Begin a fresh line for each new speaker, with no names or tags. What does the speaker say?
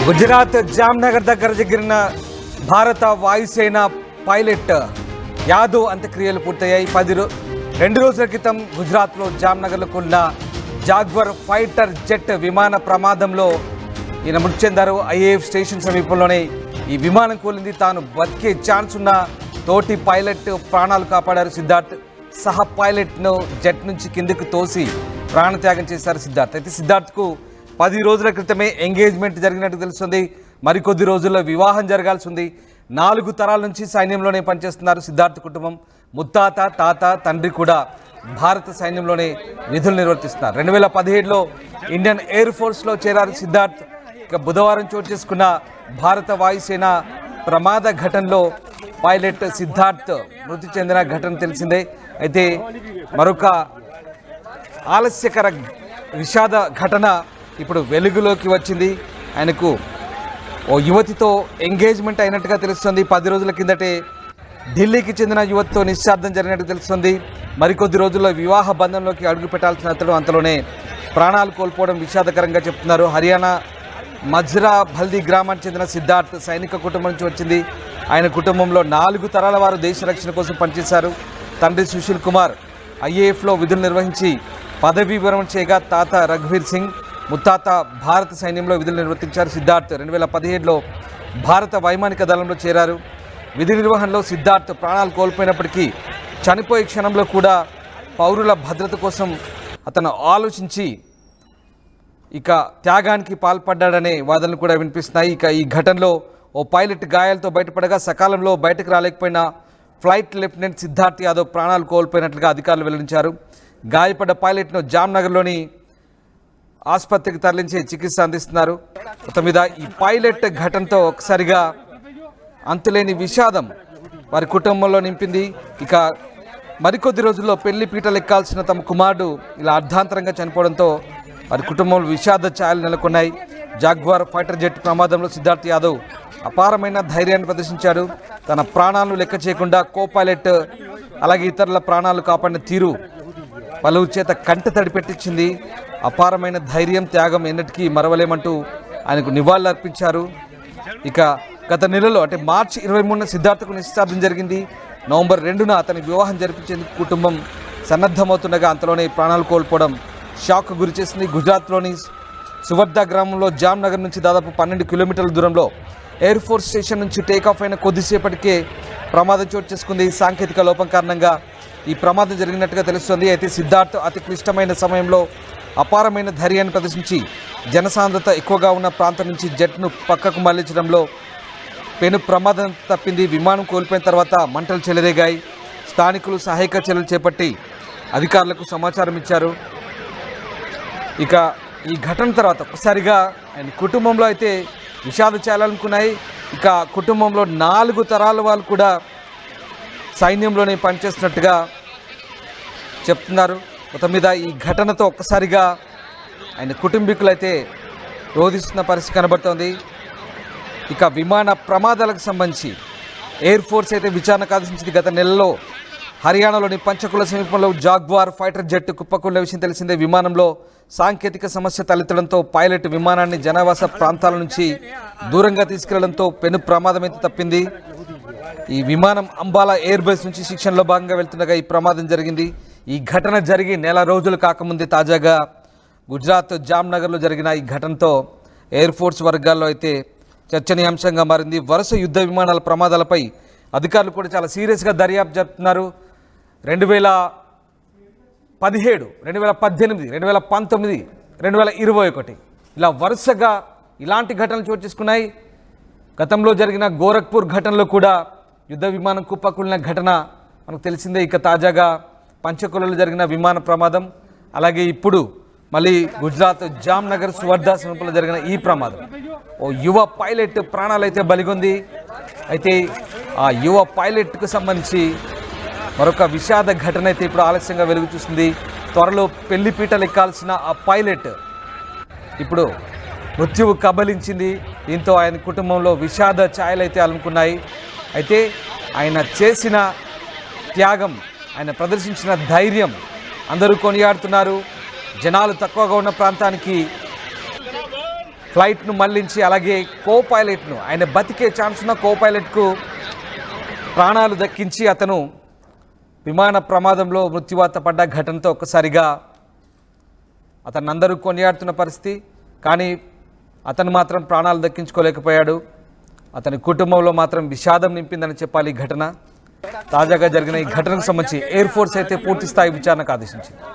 గుజరాత్ జామ్నగర్ దగ్గర జరిగిన భారత వాయుసేన పైలట్ యాదవ్ అంత్యక్రియలు పూర్తయ్యాయి. 2 రోజుల క్రితం గుజరాత్లో జామ్నగర్లో కూలిన జాగ్వర్ ఫైటర్ జెట్ విమాన ప్రమాదంలో ఈయన మృతి చెందారు. ఐఏఎఫ్ స్టేషన్ సమీపంలోనే ఈ విమానం కూలింది. తాను బతికే ఛాన్స్ ఉన్న తోటి పైలట్ ప్రాణాలు కాపాడారు సిద్ధార్థ్. సహ పైలట్ను జెట్ నుంచి కిందకు తోసి ప్రాణత్యాగం చేశారు సిద్ధార్థ్. అయితే సిద్ధార్థ్కు 10 రోజుల క్రితమే ఎంగేజ్మెంట్ జరిగినట్టు తెలుస్తుంది. మరికొద్ది రోజుల్లో వివాహం జరగాల్సి ఉంది. 4 తరాల నుంచి సైన్యంలోనే పనిచేస్తున్నారు సిద్ధార్థ్ కుటుంబం. ముత్తాత, తాత, తండ్రి కూడా భారత సైన్యంలోనే విధులు నిర్వర్తిస్తున్నారు. 2017లో ఇండియన్ ఎయిర్ ఫోర్స్లో చేరారు సిద్ధార్థ్. ఇక బుధవారం చోటు చేసుకున్న భారత వాయుసేన ప్రమాద ఘటనలో పైలట్ సిద్ధార్థ్ మృతి చెందిన ఘటన తెలిసిందే. అయితే మరొక ఆలస్యకర విషాద ఘటన ఇప్పుడు వెలుగులోకి వచ్చింది. ఆయనకు ఓ యువతితో ఎంగేజ్మెంట్ అయినట్టుగా తెలుస్తుంది. 10 రోజుల కిందటే ఢిల్లీకి చెందిన యువతితో నిశ్చార్థం జరిగినట్టు తెలుస్తుంది. మరికొద్ది రోజుల్లో వివాహ బంధంలోకి అడుగు పెట్టాల్సిన అతడు అంతలోనే ప్రాణాలు కోల్పోవడం విషాదకరంగా చెప్తున్నారు. హర్యానా మజ్రా బల్దీ గ్రామానికి చెందిన సిద్ధార్థ్ సైనిక కుటుంబం నుంచి వచ్చింది. ఆయన కుటుంబంలో 4 తరాల వారు దేశ రక్షణ కోసం పనిచేశారు. తండ్రి సుశీల్ కుమార్ ఐఏఎఫ్లో విధులు నిర్వహించి పదవీ విరమణ చేయగా తాత రఘువీర్ సింగ్, ముత్తాత భారత సైన్యంలో విధులు నిర్వర్తించారు. సిద్ధార్థ్ 2017లో భారత వైమానిక దళంలో చేరారు. విధి నిర్వహణలో సిద్ధార్థ్ ప్రాణాలు కోల్పోయినప్పటికీ చనిపోయే క్షణంలో కూడా పౌరుల భద్రత కోసం అతను ఆలోచించి ఇక త్యాగానికి పాల్పడ్డాడనే వాదనలు కూడా వినిపిస్తున్నాయి. ఇక ఈ ఘటనలో ఓ పైలట్ గాయాలతో బయటపడగా సకాలంలో బయటకు రాలేకపోయిన ఫ్లైట్ లెఫ్టినెంట్ సిద్ధార్థ్ యాదవ్ ప్రాణాలు కోల్పోయినట్లుగా అధికారులు వెల్లడించారు. గాయపడ్డ పైలట్ను జామ్నగర్లోని ఆసుపత్రికి తరలించి చికిత్స అందిస్తున్నారు. మొత్తం మీద ఈ పైలట్ ఘటనతో ఒకసారిగా అంతులేని విషాదం వారి కుటుంబంలో నింపింది. ఇక మరికొద్ది రోజుల్లో పెళ్లి పీటలు ఎక్కాల్సిన తమ కుమారుడు ఇలా అర్ధాంతరంగా చనిపోవడంతో వారి కుటుంబంలో విషాద ఛాయలు నెలకొన్నాయి. జాగ్వార్ ఫైటర్ జెట్ ప్రమాదంలో సిద్ధార్థ్ యాదవ్ అపారమైన ధైర్యాన్ని ప్రదర్శించాడు. తన ప్రాణాలను లెక్క చేయకుండా కో పైలట్ అలాగే ఇతరుల ప్రాణాలు కాపాడిన తీరు పలువురి చేత కంట తడి పెట్టించింది. అపారమైన ధైర్యం, త్యాగం ఎన్నటికీ మరవలేమంటూ ఆయనకు నివాళులు అర్పించారు. ఇక గత నెలలో అంటే మార్చి 23న సిద్ధార్థకు నిశ్చితార్థం జరిగింది. నవంబర్ 2న అతని వివాహం జరిపించేందుకు కుటుంబం సన్నద్ధమవుతుండగా అంతలోనే ప్రాణాలు కోల్పోవడం షాక్ గురి చేసింది. గుజరాత్లోని సువర్దా గ్రామంలో జామ్నగర్ నుంచి దాదాపు 12 కిలోమీటర్ల దూరంలో ఎయిర్ ఫోర్స్ స్టేషన్ నుంచి టేకాఫ్ అయిన కొద్దిసేపటికే ప్రమాదం చోటు చేసుకుంది. సాంకేతిక లోపం కారణంగా ఈ ప్రమాదం జరిగినట్టుగా తెలుస్తుంది. అయితే సిద్ధార్థ్ అతి క్లిష్టమైన సమయంలో అపారమైన ధైర్యాన్ని ప్రదర్శించి జనసాంద్రత ఎక్కువగా ఉన్న ప్రాంతం నుంచి జెట్ను పక్కకు మళ్లించడంలో పెను ప్రమాదం తప్పింది. విమానం కోల్పోయిన తర్వాత మంటలు చెలరేగాయి. స్థానికులు సహాయక చర్యలు చేపట్టి అధికారులకు సమాచారం ఇచ్చారు. ఇక ఈ ఘటన తర్వాత ఒక్కసారిగా ఆయన కుటుంబంలో అయితే విషాద ఛాయలనుకున్నాయి. ఇక కుటుంబంలో 4 తరాల వాళ్ళు కూడా సైన్యంలోనే పనిచేస్తున్నట్టుగా చెప్తున్నారు. మొత్తం మీద ఈ ఘటనతో ఒక్కసారిగా ఆయన కుటుంబీకులైతే రోధిస్తున్న పరిస్థితి కనబడుతోంది. ఇక విమాన ప్రమాదాలకు సంబంధించి ఎయిర్ ఫోర్స్ అయితే విచారణకు ఆదేశించింది. గత నెలలో హర్యానాలోని పంచకుల సమీపంలో జాగ్వార్ ఫైటర్ జెట్ కుప్పకూలిన విషయం తెలిసిందే. విమానంలో సాంకేతిక సమస్య తలెత్తడంతో పైలట్ విమానాన్ని జనావాస ప్రాంతాల నుంచి దూరంగా తీసుకెళ్లడంతో పెను ప్రమాదం అయితే తప్పింది. ఈ విమానం అంబాలా ఎయిర్ బేస్ నుంచి శిక్షణలో భాగంగా వెళ్తుండగా ఈ ప్రమాదం జరిగింది. ఈ ఘటన జరిగి నెల రోజులు కాకముందే తాజాగా గుజరాత్ జామ్నగర్లో జరిగిన ఈ ఘటనతో ఎయిర్ ఫోర్స్ వర్గాల్లో అయితే చర్చనీయాంశంగా మారింది. వరుస యుద్ధ విమానాల ప్రమాదాలపై అధికారులు కూడా చాలా సీరియస్గా దర్యాప్తు జరుపుతున్నారు. 2017, 2018, 2019, 2021 ఇలా వరుసగా ఇలాంటి ఘటనలు చోటు చేసుకున్నాయి. గతంలో జరిగిన గోరఖ్పూర్ ఘటనలో కూడా యుద్ధ విమానం కుప్పకూలిన ఘటన మనకు తెలిసిందే. ఇక తాజాగా పంచకులలో జరిగిన విమాన ప్రమాదం, అలాగే ఇప్పుడు మళ్ళీ గుజరాత్ జామ్నగర్ సువర్దా సమీపంలో జరిగిన ఈ ప్రమాదం. ఓ యువ పైలట్ ప్రాణాలైతే బలిగొంది. అయితే ఆ యువ పైలట్కు సంబంధించి మరొక విషాద ఘటన అయితే ఇప్పుడు ఆలస్యంగా వెలుగు చూస్తుంది. త్వరలో పెళ్లి పీటలు ఎక్కాల్సిన ఆ పైలట్ ఇప్పుడు మృత్యువు కబలించింది. దీంతో ఆయన కుటుంబంలో విషాద ఛాయలు అయితే అలుముకున్నాయి. అయితే ఆయన చేసిన త్యాగం, ఆయన ప్రదర్శించిన ధైర్యం అందరూ కొనియాడుతున్నారు. జనాలు తక్కువగా ఉన్న ప్రాంతానికి ఫ్లైట్ను మళ్లించి అలాగే కో పైలట్ను ఆయన బతికే ఛాన్స్ ఉన్న కో పైలట్కు ప్రాణాలు దక్కించి అతను విమాన ప్రమాదంలో మృత్యువాత పడ్డ ఘటనతో ఒక్కసారిగా అతన్ని అందరూ కొనియాడుతున్న పరిస్థితి. కానీ అతను మాత్రం ప్రాణాలు దక్కించుకోలేకపోయాడు. అతని కుటుంబంలో మాత్రం విషాదం నింపిందని చెప్పాలి ఈ ఘటన. తాజాగా జరిగిన ఈ ఘటనకు సంబంధించి ఎయిర్ ఫోర్స్ అయితే పూర్తి స్థాయి విచారణకు ఆదేశించింది.